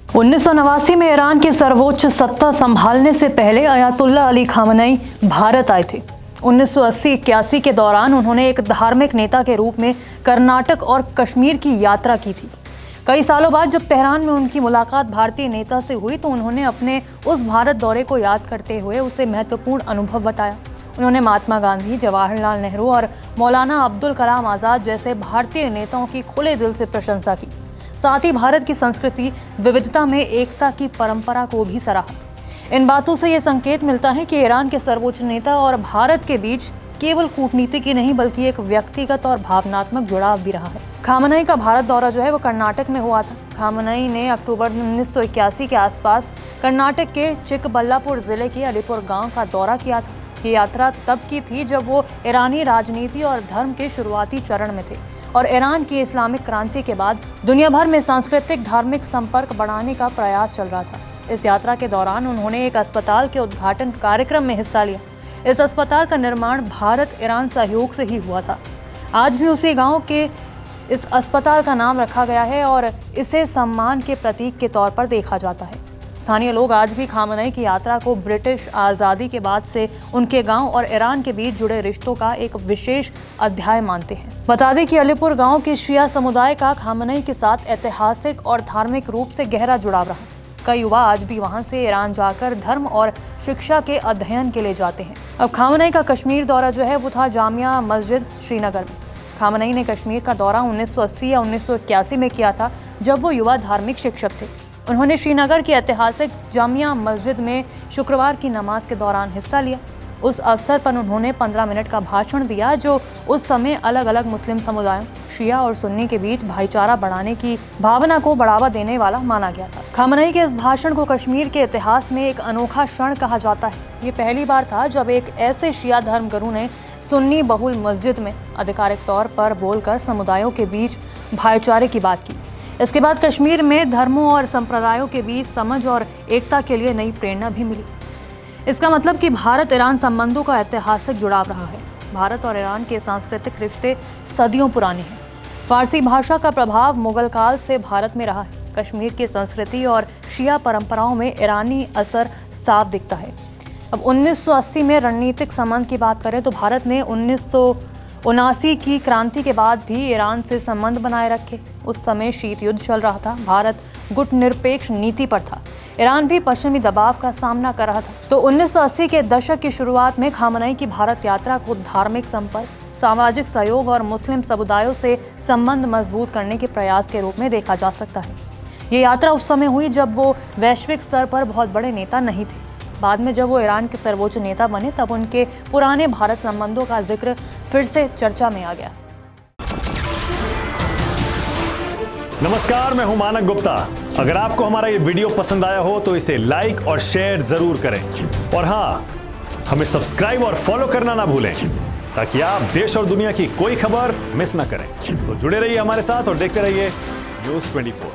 1989 में ईरान की सर्वोच्च सत्ता संभालने से पहले अयातुल्ला अली खामनई भारत आए थे। 1980-81 के दौरान उन्होंने एक धार्मिक नेता के रूप में कर्नाटक और कश्मीर की यात्रा की थी। कई सालों बाद जब तेहरान में उनकी मुलाकात भारतीय नेता से हुई तो उन्होंने अपने उस भारत दौरे को याद करते हुए उसे महत्वपूर्ण अनुभव बताया। उन्होंने महात्मा गांधी, जवाहरलाल नेहरू और मौलाना अब्दुल कलाम आज़ाद जैसे भारतीय नेताओं की खुले दिल से प्रशंसा की। साथ ही भारत की संस्कृति विविधता में एकता की परंपरा को भी सराहा। इन बातों से ये संकेत मिलता है कि ईरान के सर्वोच्च नेता और भारत के बीच केवल कूटनीति की नहीं बल्कि एक व्यक्तिगत और भावनात्मक जुड़ाव भी रहा है। खामनई का भारत दौरा जो है वो कर्नाटक में हुआ था। खामनई ने अक्टूबर 1981 के आसपास कर्नाटक के चिकबल्लापुर जिले के अलीपुर गांव का दौरा किया था। ये यात्रा तब की थी जब वो ईरानी राजनीति और धर्म के शुरुआती चरण में थे और ईरान की इस्लामिक क्रांति के बाद दुनिया भर में सांस्कृतिक धार्मिक संपर्क बढ़ाने का प्रयास चल रहा था। इस यात्रा के दौरान उन्होंने एक अस्पताल के उद्घाटन कार्यक्रम में हिस्सा लिया। इस अस्पताल का निर्माण भारत ईरान सहयोग से ही हुआ था। आज भी उसी गांव के इस अस्पताल का नाम रखा गया है और इसे सम्मान के प्रतीक के तौर पर देखा जाता है। स्थानीय लोग आज भी खामनई की यात्रा को ब्रिटिश आज़ादी के बाद से उनके गांव और ईरान के बीच जुड़े रिश्तों का एक विशेष अध्याय मानते हैं। बता दें कि अलीपुर गांव के शिया समुदाय का खामनई के साथ ऐतिहासिक और धार्मिक रूप से गहरा जुड़ाव रहा। कई युवा आज भी वहां से ईरान जाकर धर्म और शिक्षा के अध्ययन के लिए जाते हैं। अब खामनई का कश्मीर दौरा जो है वो था जामिया मस्जिद श्रीनगर में। खामनई ने कश्मीर का दौरा 1980 या 1981 में किया था जब वो युवा धार्मिक शिक्षक थे। उन्होंने श्रीनगर की ऐतिहासिक जामिया मस्जिद में शुक्रवार की नमाज के दौरान हिस्सा लिया। उस अवसर पर उन्होंने 15 मिनट का भाषण दिया जो उस समय अलग अलग मुस्लिम समुदायों शिया और सुन्नी के बीच भाईचारा बढ़ाने की भावना को बढ़ावा देने वाला माना गया था। खामनई के इस भाषण को कश्मीर के इतिहास में एक अनोखा क्षण कहा जाता है। ये पहली बार था जब एक ऐसे शिया धर्मगुरु ने सुन्नी बहुल मस्जिद में आधिकारिक तौर पर बोलकर समुदायों के बीच भाईचारे की बात की। इसके बाद कश्मीर में धर्मों और संप्रदायों के बीच समझ और एकता के लिए नई प्रेरणा भी मिली। इसका मतलब कि भारत ईरान संबंधों का ऐतिहासिक जुड़ाव रहा है। भारत और ईरान के सांस्कृतिक रिश्ते सदियों पुराने हैं। फारसी भाषा का प्रभाव मुगल काल से भारत में रहा है। कश्मीर की संस्कृति और शिया परंपराओं में ईरानी असर साफ दिखता है। अब 1980 में रणनीतिक संबंध की बात करें तो भारत ने 1979 की क्रांति के बाद भी ईरान से संबंध बनाए रखे। उस समय शीत युद्ध चल रहा था। भारत गुटनिरपेक्ष नीति पर था। ईरान भी पश्चिमी दबाव का सामना कर रहा था। तो 1980 के दशक की शुरुआत में खामनई की भारत यात्रा को धार्मिक संपर्क, सामाजिक सहयोग और मुस्लिम समुदायों से संबंध मजबूत करने के प्रयास के रूप में देखा जा सकता है। ये यात्रा उस समय हुई जब वो वैश्विक स्तर पर बहुत बड़े नेता नहीं थे। बाद में जब वो ईरान के सर्वोच्च नेता बने तब उनके पुराने भारत संबंधों का जिक्र फिर से चर्चा में आ गया। नमस्कार, मैं हूं मानक गुप्ता। अगर आपको हमारा ये वीडियो पसंद आया हो तो इसे लाइक और शेयर जरूर करें और हाँ, हमें सब्सक्राइब और फॉलो करना ना भूलें ताकि आप देश और दुनिया की कोई खबर मिस ना करें। तो जुड़े रहिए हमारे साथ और देखते रहिए न्यूज़ 24।